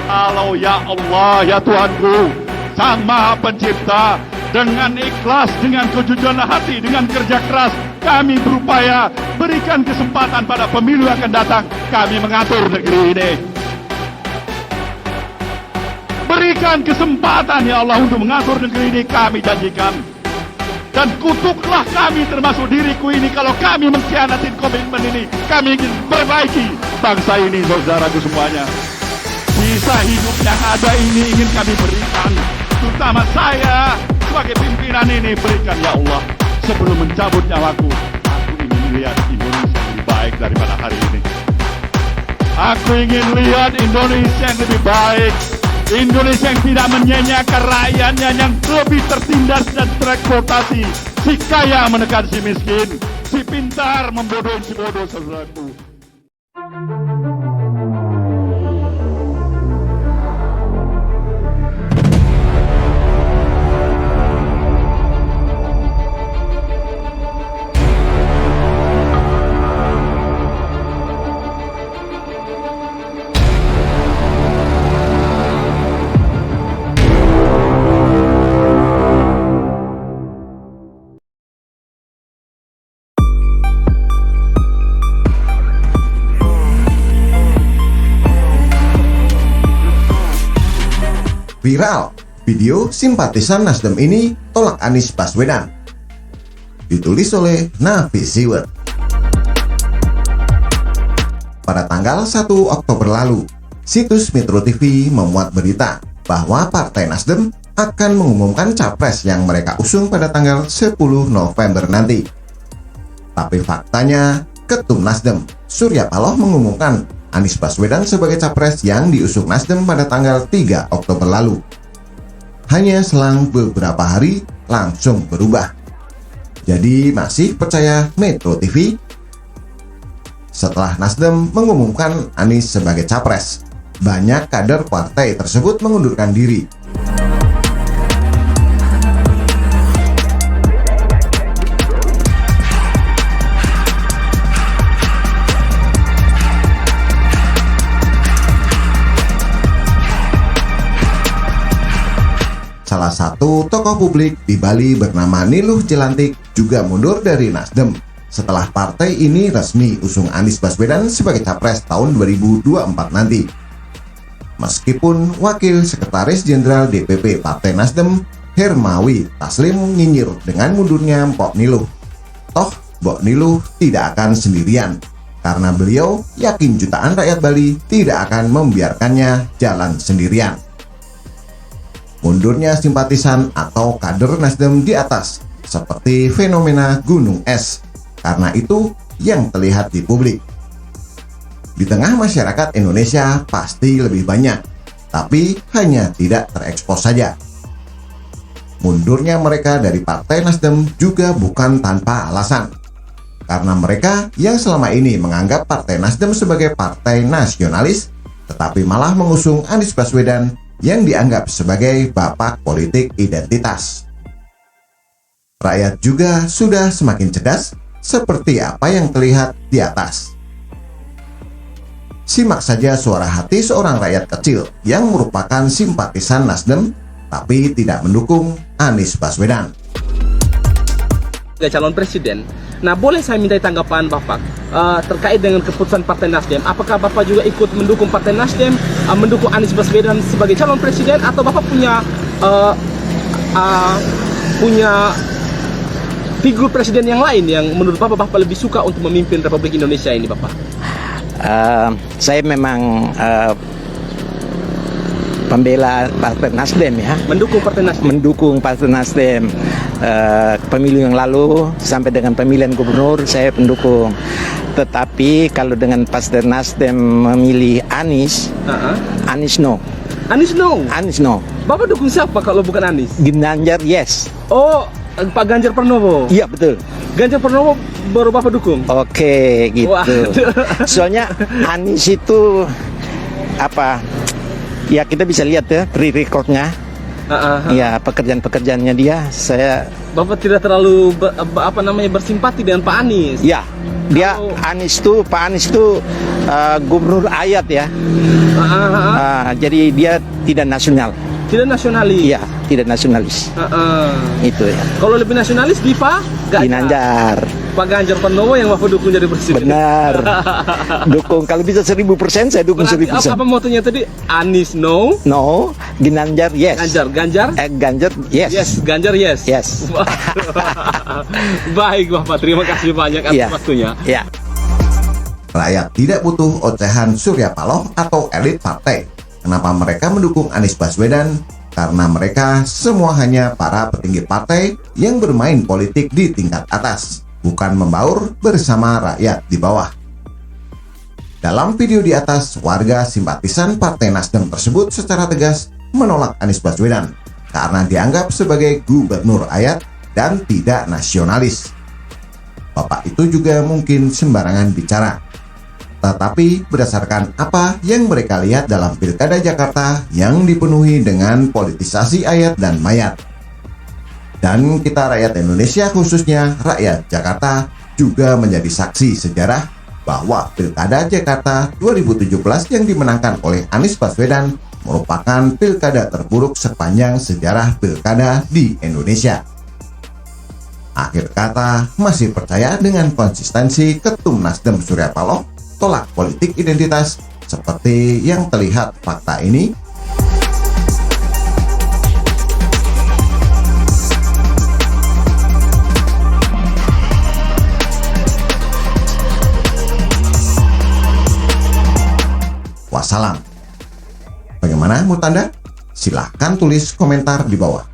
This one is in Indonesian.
Kalau ya Allah, ya Tuhanku, Sang Maha Pencipta, dengan ikhlas, dengan kejujuran hati, dengan kerja keras, kami berupaya berikan kesempatan pada pemilu yang akan datang. Kami mengatur negeri ini. Berikan kesempatan ya Allah untuk mengatur negeri ini, kami janjikan. Dan kutuklah kami termasuk diriku ini kalau kami mengkhianati komitmen ini. Kami ingin perbaiki bangsa ini, saudaraku semuanya. Sisa hidup yang ada ini ingin kami berikan, terutama saya sebagai pimpinan ini, berikan ya Allah. Sebelum mencabut nyawaku, aku ingin lihat Indonesia lebih baik daripada hari ini. Aku ingin lihat Indonesia yang lebih baik, Indonesia yang tidak menyanyiakan rakyatnya, yang lebih tertindas dan tereksploitasi. Si kaya menekan si miskin, si pintar membodohi si bodoh, saudaraku. Viral, video simpatisan Nasdem ini tolak Anies Baswedan. Ditulis oleh Nafi Siwet. Pada tanggal 1 Oktober lalu, situs Metro TV memuat berita bahwa Partai Nasdem akan mengumumkan capres yang mereka usung pada tanggal 10 November nanti. Tapi faktanya, Ketum Nasdem, Surya Paloh, mengumumkan Anies Baswedan sebagai capres yang diusung Nasdem pada tanggal 3 Oktober lalu. Hanya selang beberapa hari langsung berubah. Jadi masih percaya Metro TV? Setelah Nasdem mengumumkan Anies sebagai capres, banyak kader partai tersebut mengundurkan diri. Salah satu tokoh publik di Bali bernama Niluh Jelantik juga mundur dari Nasdem setelah partai ini resmi usung Anies Baswedan sebagai capres tahun 2024 nanti. Meskipun Wakil Sekretaris Jenderal DPP Partai Nasdem, Hermawi Taslim, nyinyir dengan mundurnya Mpok Niluh. Toh, Mbok Niluh tidak akan sendirian, karena beliau yakin jutaan rakyat Bali tidak akan membiarkannya jalan sendirian. Mundurnya simpatisan atau kader Nasdem di atas, seperti fenomena gunung es, karena itu yang terlihat di publik. Di tengah masyarakat Indonesia pasti lebih banyak, tapi hanya tidak terekspos saja. Mundurnya mereka dari Partai Nasdem juga bukan tanpa alasan, karena mereka yang selama ini menganggap Partai Nasdem sebagai partai nasionalis, tetapi malah mengusung Anies Baswedan yang dianggap sebagai bapak politik identitas. Rakyat juga sudah semakin cerdas, seperti apa yang terlihat di atas. Simak saja suara hati seorang rakyat kecil yang merupakan simpatisan Nasdem, tapi tidak mendukung Anies Baswedan. Sebagai calon presiden, nah boleh saya minta tanggapan Bapak terkait dengan keputusan Partai Nasdem? Apakah Bapak juga ikut mendukung Partai Nasdem, mendukung Anies Baswedan sebagai calon presiden, atau Bapak punya figur presiden yang lain yang menurut Bapak lebih suka untuk memimpin Republik Indonesia ini, Bapak? Saya memang pembela Partai Nasdem, ya. Mendukung Partai Nasdem. Mendukung Partai Nasdem. Pemilu yang lalu sampai dengan pemilihan gubernur saya pendukung. Tetapi kalau dengan Partai Nasdem memilih Anies, Anies no. Anies no. Anies no. Bapak dukung siapa kalau bukan Anies? Ganjar yes. Oh, Pak Ganjar Pranowo. Iya betul. Ganjar Pranowo baru Bapak dukung. Oke, gitu. Wah. Soalnya Anies itu apa? Ya kita bisa lihat ya track recordnya. Ya, pekerjaan-pekerjaannya dia saya Bapak tidak terlalu bersimpati dengan Pak Anies. ya dia Pak Anies itu gubernur ayat ya. Jadi dia tidak nasional. Tidak nasionalis. Iya, tidak nasionalis. Itu ya. Kalau lebih nasionalis di Pak Ginanjar. Pak Ganjar Pranowo yang Bapak dukung jadi presiden. Benar. Dukung kalau bisa 1000% saya dukung 1000%. Apa motonya tadi? Anies no. No, Ginanjar yes. Ganjar. Ganjar yes. Yes, Ganjar yes. Yes. Baik Bapak, terima kasih banyak atas waktunya. Ya. Rakyat tidak butuh ocehan Surya Paloh atau elit partai. Kenapa mereka mendukung Anies Baswedan? Karena mereka semua hanya para petinggi partai yang bermain politik di tingkat atas, bukan membaur bersama rakyat di bawah. Dalam video di atas, warga simpatisan Partai Nasdem tersebut secara tegas menolak Anies Baswedan karena dianggap sebagai gubernur ayat dan tidak nasionalis. Bapak itu juga mungkin sembarangan bicara. Tetapi berdasarkan apa yang mereka lihat dalam Pilkada Jakarta yang dipenuhi dengan politisasi ayat dan mayat. Dan kita rakyat Indonesia, khususnya rakyat Jakarta, juga menjadi saksi sejarah bahwa Pilkada Jakarta 2017 yang dimenangkan oleh Anies Baswedan merupakan pilkada terburuk sepanjang sejarah pilkada di Indonesia. Akhir kata, masih percaya dengan konsistensi Ketum Nasdem Surya Paloh tolak politik identitas seperti yang terlihat fakta ini? Wassalam. Bagaimana menurut Anda? Silahkan tulis komentar di bawah.